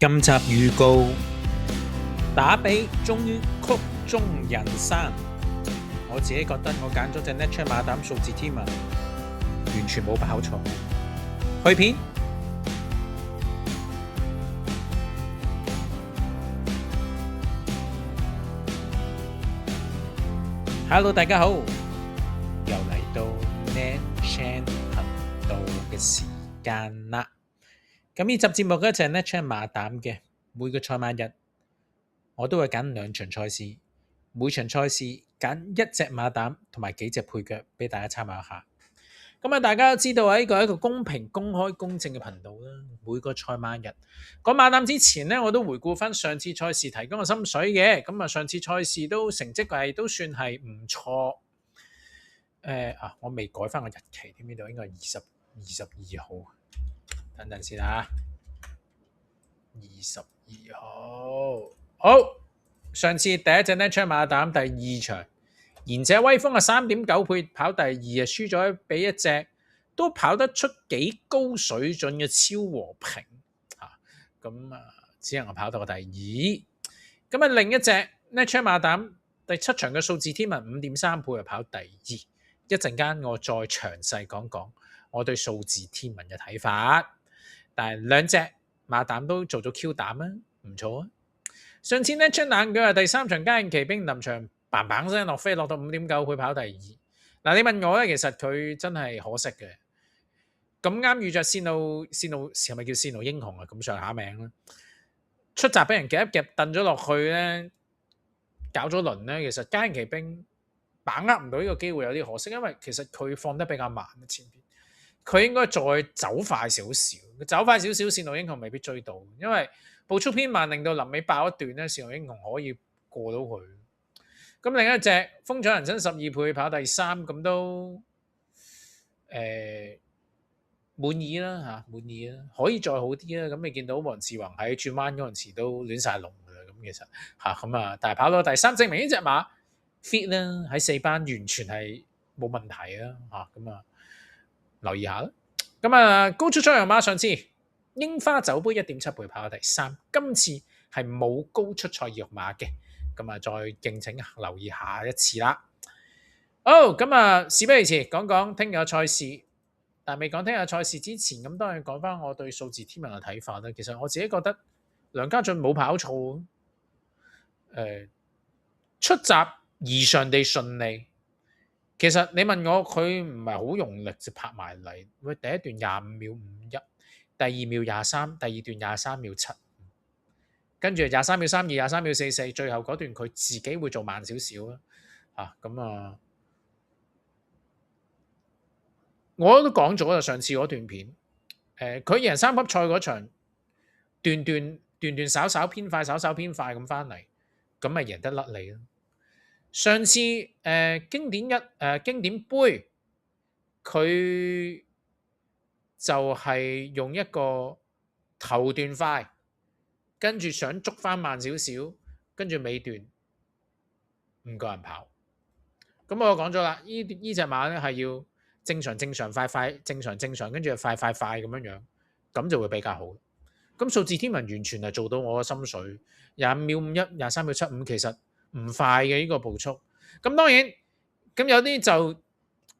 今集預告打比終於曲終人散，我自己覺得我揀咗隻 Net Chat 馬膽數字天文，完全冇跑錯。去片，Hello 大家好，又嚟到 Net Chat 頻道嘅時間啦。咁呢集節目咧就係 Net Chat 馬膽嘅，每個賽馬日我都會揀兩場賽事，每場賽事揀一隻馬膽同埋幾隻配腳俾大家參考下。咁啊，大家都知道呢個係一個公平、公開、公正嘅頻道啦。每個賽馬日講馬膽之前呢，我都回顧翻上次賽事提供嘅心水嘅。咁啊，上次賽事都成績都算係唔錯。我未改翻個日期添，呢度應該係22號。等陣先啊，22號。好，上次第一隻 Net Chat 馬膽第二場，賢者威風3.9倍跑第二輸咗俾一隻都跑得出幾高水準嘅超和平咁只能夠跑到個第二。咁啊，另一隻 Net Chat 馬膽第七場嘅數字天文5.3倍跑第二。一陣間我再詳細講講我對數字天文嘅睇法。但係兩隻馬膽都做咗 Q 膽啊，唔錯啊！上次 Net Chat 冷腳第三場嘉應騎兵臨場嘭嘭聲落飛，落到5.9倍跑第二。你問我咧，其實佢真係可惜嘅。咁啱遇着線路係咪叫線路英雄啊？咁上下名啦，出閘俾人夾一夾掟咗落去咧，搞咗輪咧。其實嘉應騎兵把握唔到呢個機會有啲可惜，因為其實佢放得比較慢前邊。佢應該再走快少少，走快少少，線路英雄未必追到，因為步速偏慢，令到臨尾爆一段咧，線路英雄可以過到佢。咁另一隻風采人生12倍跑第三，咁都滿意啦嚇，滿意啦，可以再好啲啦。咁你見到黃志宏喺轉彎嗰陣時都亂晒龍㗎啦，咁其實咁但係跑到第三，證明呢隻馬 fit 啦，喺4班完全係冇問題啊留意下啦。咁高出賽羊馬上次櫻花酒杯1.7倍跑第三，今次係冇高出賽羊馬嘅。再敬請留意下一次啦。事不宜遲，講講聽日嘅賽事。但未講聽日賽事之前，咁當然講翻我對數字天文嘅睇法啦。其實我自己覺得梁家俊冇跑錯，出閘異常地順利。其實你問我，佢唔係好用力就拍埋嚟。第一段25秒51，第二秒23，第二段23秒7，跟住23秒32，23秒44，最後嗰段佢自己會做慢少少我都講咗啦，上次嗰段片，佢贏三級賽嗰場，段稍稍偏快咁翻嚟，咁咪贏得甩你咯。上次經典杯，佢就係用一個頭段快，跟住想捉翻慢少少，跟住尾段唔夠人跑。咁我講咗啦，呢隻馬咧係要正常快，正常，跟住快咁樣，咁就會比較好。咁數字天文完全係做到我嘅心水，25秒51，23秒75，其實唔快嘅呢個步速。咁當然，咁有啲就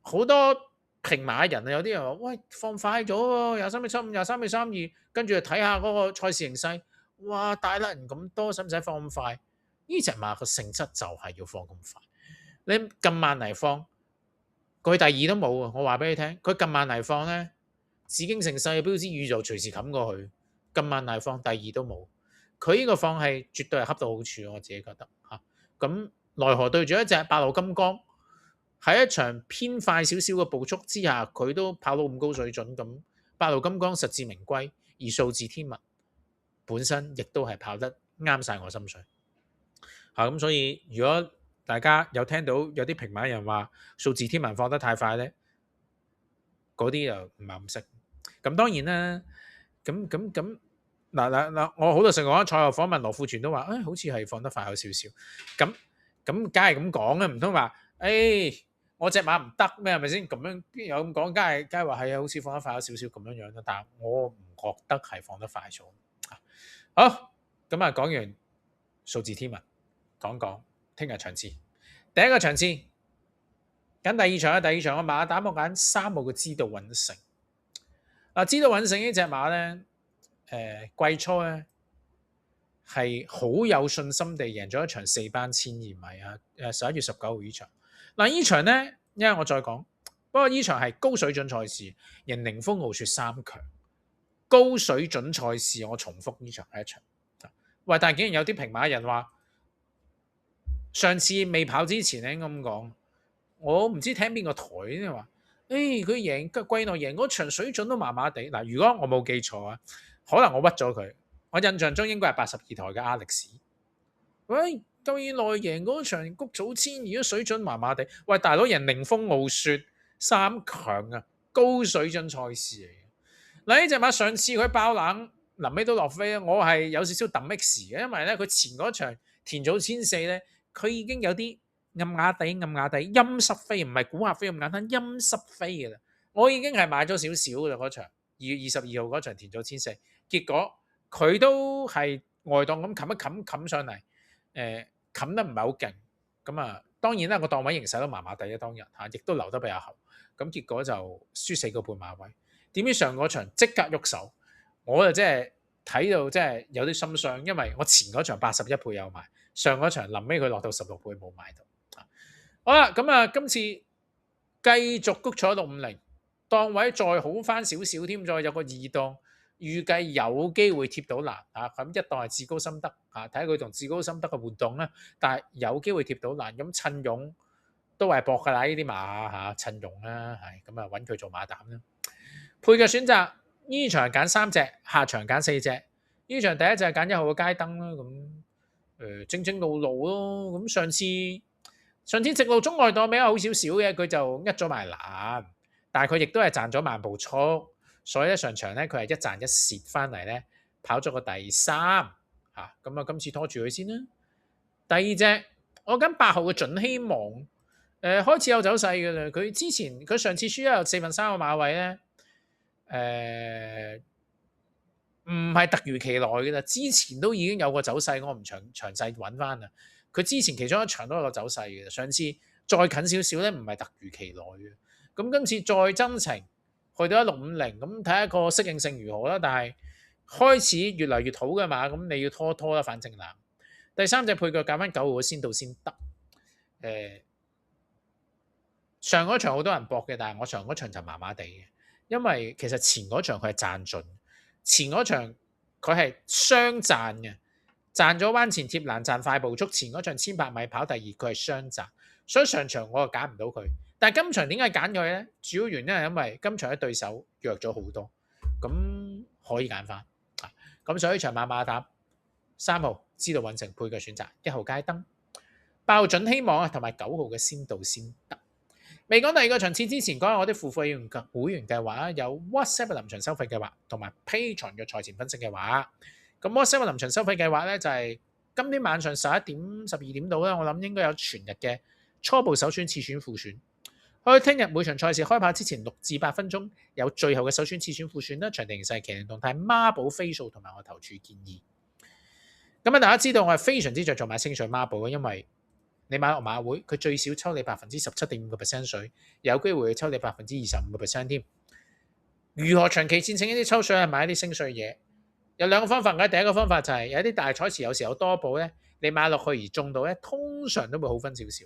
好多平馬人有啲人話：喂，放快咗喎，23秒75，23秒32，跟住睇下嗰個賽事形勢，哇，大甩人咁多，使唔使放咁快？呢隻馬個性質就係要放咁快。你咁慢嚟放，佢第二都冇啊！我話俾你聽，佢咁慢嚟放咧，紫荊盛世嘅標誌宇宙隨時冚過去。咁慢嚟放，第二都冇。佢呢個放係絕對係恰到好處，我自己覺得咁奈何對住一隻8路金剛，喺一場偏快少少嘅步速之下，佢都跑到咁高水準。咁8路金剛實至名歸，而數字天文本身亦都係跑得啱晒我心水。咁所以如果大家有聽到有啲平馬人話數字天文放得太快咧，嗰啲又唔係咁識。咁當然啦，嗱，我好多時講賽後訪問羅富全都話，好似係放得快有少少。咁梗係咁講啦，唔通話我隻馬唔得咩？係咪先？咁樣邊有咁講？梗係話係好似放得快有少少咁樣啦。但係我唔覺得係放得快咗。好，咁啊講完數字天文，講聽日場次。第一個場次揀第二場啊，第二場嘅馬膽我揀3號嘅知道穩成。知道穩成呢隻馬咧，季初咧係好有信心地贏咗一場4班1000米啊！11月19號呢場。呢場咧，因為我再講，不過呢場係高水準賽事，贏寧豐傲雪3強。高水準賽事，我重複呢場係一場。喂，但係竟然有啲平馬人話，上次未跑之前咧咁講，我唔知聽邊個台咧話，佢贏季內贏嗰場水準都麻麻地。嗱，如果我冇記錯啊，可能我屈咗佢。我印象中應該係82台嘅阿力士。喂，季內贏嗰場谷祖千，如果水準麻麻地，喂，大佬贏寧豐傲雪3強啊，高水準賽事嚟。嗱，呢隻馬上次佢爆冷，臨尾都落飛，我係有少少抌 X 嘅，因為咧佢前嗰場田祖千4咧，佢已經有啲暗啞底陰濕飛，唔係估下飛咁簡單，陰濕飛嘅啦。我已經係買咗少少嘅啦嗰場2月22號嗰場田祖千4，結果佢都係外檔咁冚上嚟，冚得唔係好勁，咁啊當然啦個檔位形勢都麻麻地啊當日嚇，亦都留得比較後，咁結果就輸4個半馬位。點知上嗰場即刻喐手，我就真係睇到真係有啲心傷，因為我前嗰場81倍有買，上嗰場臨尾佢落到16倍冇買到。好啦，咁啊今次繼續谷坐650，檔位再好翻少少添，再有個2檔，預計有機會貼到欄嚇。咁一檔係至高心得嚇，睇下佢同至高心得嘅活動啦。但係有機會貼到欄，咁趁勇都係搏㗎啦，呢啲馬嚇趁勇啦，係咁啊揾佢做馬膽啦。配嘅選擇，呢場揀3隻，下場揀4隻。呢場第一隻係揀1號嘅街燈啦，咁正正路路咯。咁上次直路中外檔比較好少少嘅，佢就呃咗埋欄，但係佢亦都係賺咗慢步速，所以咧上場咧佢係一賺一蝕翻嚟咧，跑咗個第3嚇。咁啊今次拖住佢先啦。第二隻我揀8號嘅準希望，開始有走勢嘅啦。佢上次輸有3/4個馬位咧。唔係突如其來嘅啦，之前都已經有個走勢，我唔詳細揾翻啦。佢之前其中一場都有個走勢嘅，上次再近少少咧，唔係突如其來嘅。咁今次再增程去到1650，咁睇下個適應性如何啦。但係開始越嚟越好嘅嘛，咁你要拖啦，反正難。第三隻配腳揀翻9號嘅先到先得。上嗰場好多人搏嘅，但係我上嗰場就麻麻地嘅。因為其實前嗰場佢係賺盡，前嗰場佢係雙賺嘅，賺咗彎前貼欄，賺快步速。前嗰場1800米跑第2，佢係雙賺，所以上場我又揀唔到佢。但係今場點解揀佢呢？主要原因係因為今場嘅對手弱咗好多，咁可以揀翻。咁所以場馬馬膽3號知道穩成配嘅選擇，1號街燈，8號準希望啊，同埋9號嘅先到先得。未講第二個場次之前，講下我啲付費會員計劃啦，有 WhatsApp 嘅臨場收費計劃同埋 Patreon 嘅賽前分析計劃。咁 WhatsApp 嘅臨場收費計劃咧就係今天晚上11點12點到啦，我諗應該有全日嘅初步首選、次選、副選。去聽日每場賽事開跑之前6至8分鐘有最後嘅首選、次選、副選啦，場地形勢、騎乘動態、孖寶飛數同埋我投注建議。咁啊，大家知道我係非常之着重買清水孖寶嘅，因為你買落馬會，佢最少抽你17.5% 水，有機會去抽你25%添。如何長期戰勝一啲抽水係買一啲升水嘢？有兩個方法嘅，第一個方法就係有啲大彩池有時有多寶咧，你買落去而中到咧，通常都會好分少少。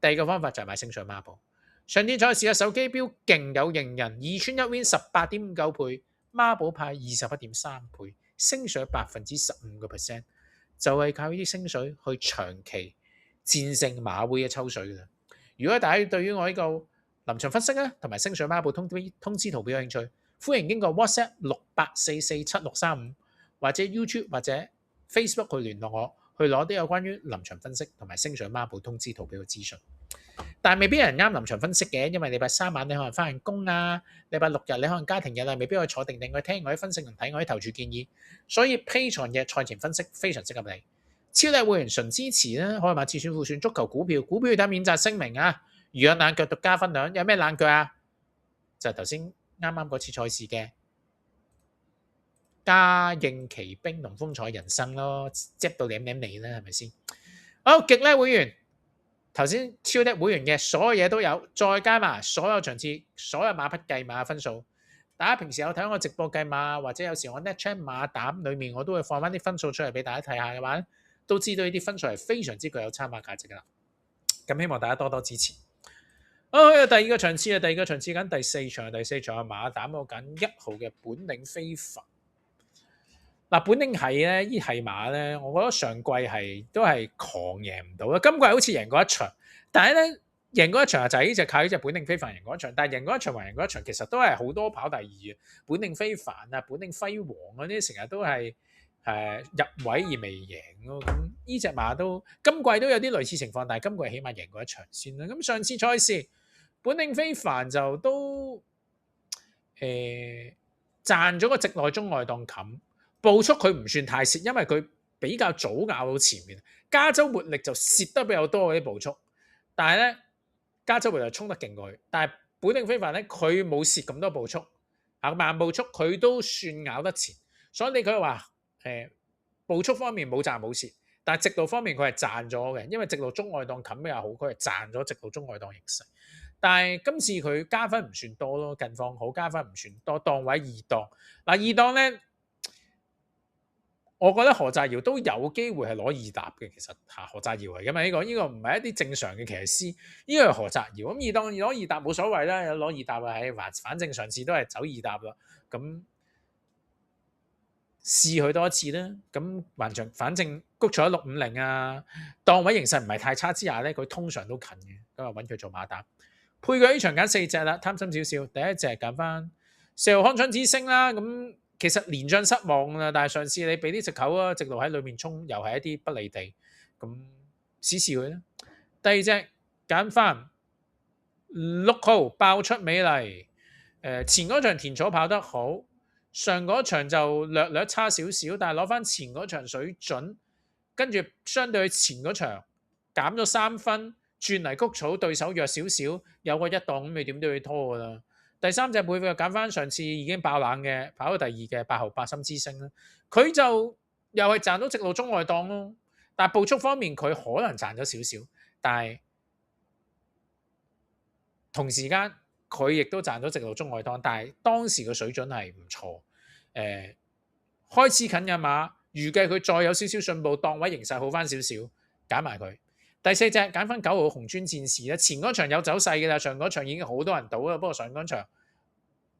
第二個方法就係買升水孖寶。上天賽事嘅手機標勁有型人，2串1 win 18.59倍，孖寶派21.3倍，升水15%，就係靠呢啲升水去長期戰勝馬會嘅抽水嘅啦。如果大家對於我呢個臨場分析啊，同埋升水孖寶通知圖表有興趣，歡迎經過 WhatsApp 68447635或者 YouTube 或者 Facebook 去聯絡我，去攞啲有關於臨場分析同埋升水孖寶通知圖表嘅資訊。但係未必有人啱臨場分析嘅，因為禮拜3晚你可能翻緊工啊，禮拜6日你可能家庭日啊，未必可以坐定定去聽我啲分析同睇我啲投注建議，所以 Patreon 嘅賽前分析非常適合你。超低會員純支持啦，可以買次選副選足球股票要睇免責聲明啊。如有冷腳獨家分享，有咩冷腳啊？就係頭先啱嗰次賽事嘅家應奇兵同風采人生咯，接到舐舐你啦，係咪先？好，極叻會員頭先超的會員嘅所有嘢都有，再加埋所有場次、所有馬匹計碼分數。大家平時有睇我直播計碼，或者有時我 NetChat 馬膽裏面我都會放翻啲分數出嚟俾大家睇下嘅話，都知道呢啲分數係非常之具有參考價值噶啦。咁希望大家多多支持。第二個場次啊，第二個場次緊第四場嘅馬膽，我揀1號嘅本領非凡。嗱，本領係咧，呢係馬咧，我覺得上季都係狂贏唔到啦。今季好似贏過一場，但係咧贏過一場就係呢隻靠呢隻本領非凡贏過一場，但係贏過一場還贏過一場，其實都係好多跑第二嘅。本領非凡啊，本領輝煌嗰啲成日都係入位而未贏咯。咁呢隻馬都今季都有啲類似情況，但係今季起碼贏過一場先啦。咁上次賽事本領非凡就都賺咗個直內中外檔冚。步速佢唔算太蝕，因為佢比較早咬到前面。加州活力就蝕得比較多嗰啲步速，但係咧加州活力衝得勁過去，但係本領非凡咧佢冇蝕咁多步速，慢步速佢都算咬得前，所以你佢話步速方面冇賺冇蝕，但係直路方面佢係賺咗嘅，因為直路中外檔冚比較好，佢係賺咗直路中外檔形勢。但係今次佢加分唔算多咯，近況好加分唔算多，檔位二檔嗱二檔咧。我覺得何澤堯都有機會係攞二搭嘅，其實何澤堯嚟㗎嘛？呢個唔係一啲正常嘅騎師，呢個係何澤堯咁二檔攞二搭冇所謂啦，有攞二搭啊，係反正上次都係走二搭啦，咁試佢多一次啦。咁反正谷咗650啊，檔位形勢唔係太差之下咧，佢通常都近嘅，咁啊揾佢做馬膽。配佢呢場揀4隻啦，貪心少少，第一隻揀翻4號康昌之星啦，咁。其實連將失望啦，但係上次你俾啲藉口啊，直路喺裏面衝，又係一啲不離地，咁試試佢啦。第二隻揀翻6號爆出美麗，前嗰場田草跑得好，上嗰場就略差少少，但係攞翻前嗰場水準，跟住相對前嗰場減咗3分，轉嚟谷草對手弱少少，有個一檔咁你點都要拖噶啦。第三隻配佢揀翻上次已經爆冷嘅跑到第二嘅8號八心之星啦，佢就又係賺到直路中外檔咯，但係步速方面佢可能賺咗少少，但係同時間佢亦都賺咗直路中外檔，但係當時嘅水準係唔錯，開始近嘅馬，預計佢再有少少進步，檔位形勢好翻少少，揀埋佢。第四隻揀翻9號紅磚戰士啦，前嗰場有走勢嘅啦，上嗰場已經好多人賭啦，不過上嗰場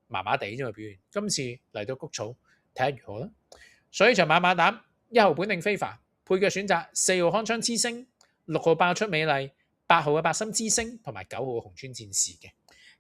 麻麻地啫嘛表現，今次嚟到谷草睇下如何啦。所以場馬膽1號本領非凡，配嘅選擇4號康昌之星、6號爆出美麗、8號嘅八心之星同埋9號紅磚戰士嘅。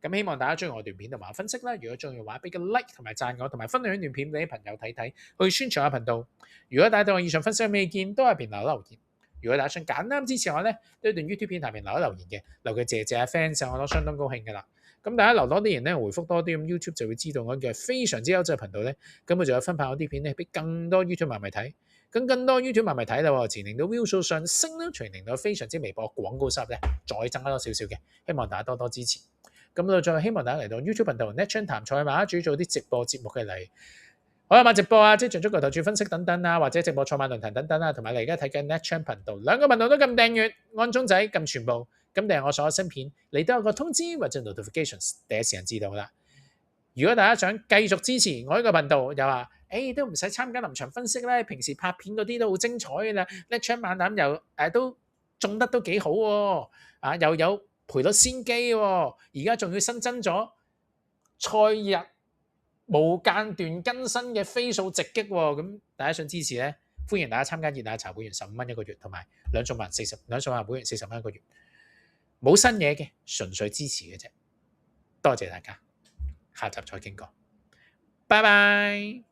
咁希望大家中意我段片同埋分析啦，如果中意嘅話俾個 like 同埋讚我，同埋分享段片俾啲朋友睇睇，去宣傳下頻道。如果大家對我以上分析有咩意見，都係評論留言。如果大家想簡單支持我咧，呢段 YouTube 片下面留言嘅，留佢謝謝阿 fans，我都相當高興噶啦。咁大家留多啲言咧，回覆多啲，咁 YouTube 就會知道我嘅非常之優質頻道咧。咁佢就有分派我啲片咧，俾更多 YouTube 迷睇。咁更多 YouTube 迷睇啦，自然令到 view 數上升啦，隨令到非常之微博廣告收入咧，再增加多少少嘅。希望大家多多支持。咁到最後希望大家嚟到 YouTube 頻道 NetChat 談賽馬，主要做啲直播節目嘅嚟。我有馬直播啊，即係盡足球投注分析等等啊，或者直播賽馬論壇等等啊，同埋你而家睇緊 NetChat 頻道，兩個頻道都撳訂閱，按鐘仔撳全部，咁訂我所有新片，你都有個通知或者 notifications，第一時間知道啦。如果大家想繼續支持我呢個頻道，又話都唔使參加臨場分析咧，平時拍片嗰啲都好精彩嘅啦 ，NetChat 馬膽又都中得都幾好喎，又有賠率先機喎，而家仲要新增咗賽日無間斷更新嘅飛數直擊喎，咁大家想支持咧，歡迎大家參加熱奶茶會員15蚊一個月，同埋兩數萬會員40蚊一個月，冇新嘢嘅，純粹支持嘅啫。多謝大家，下集再傾過，拜拜。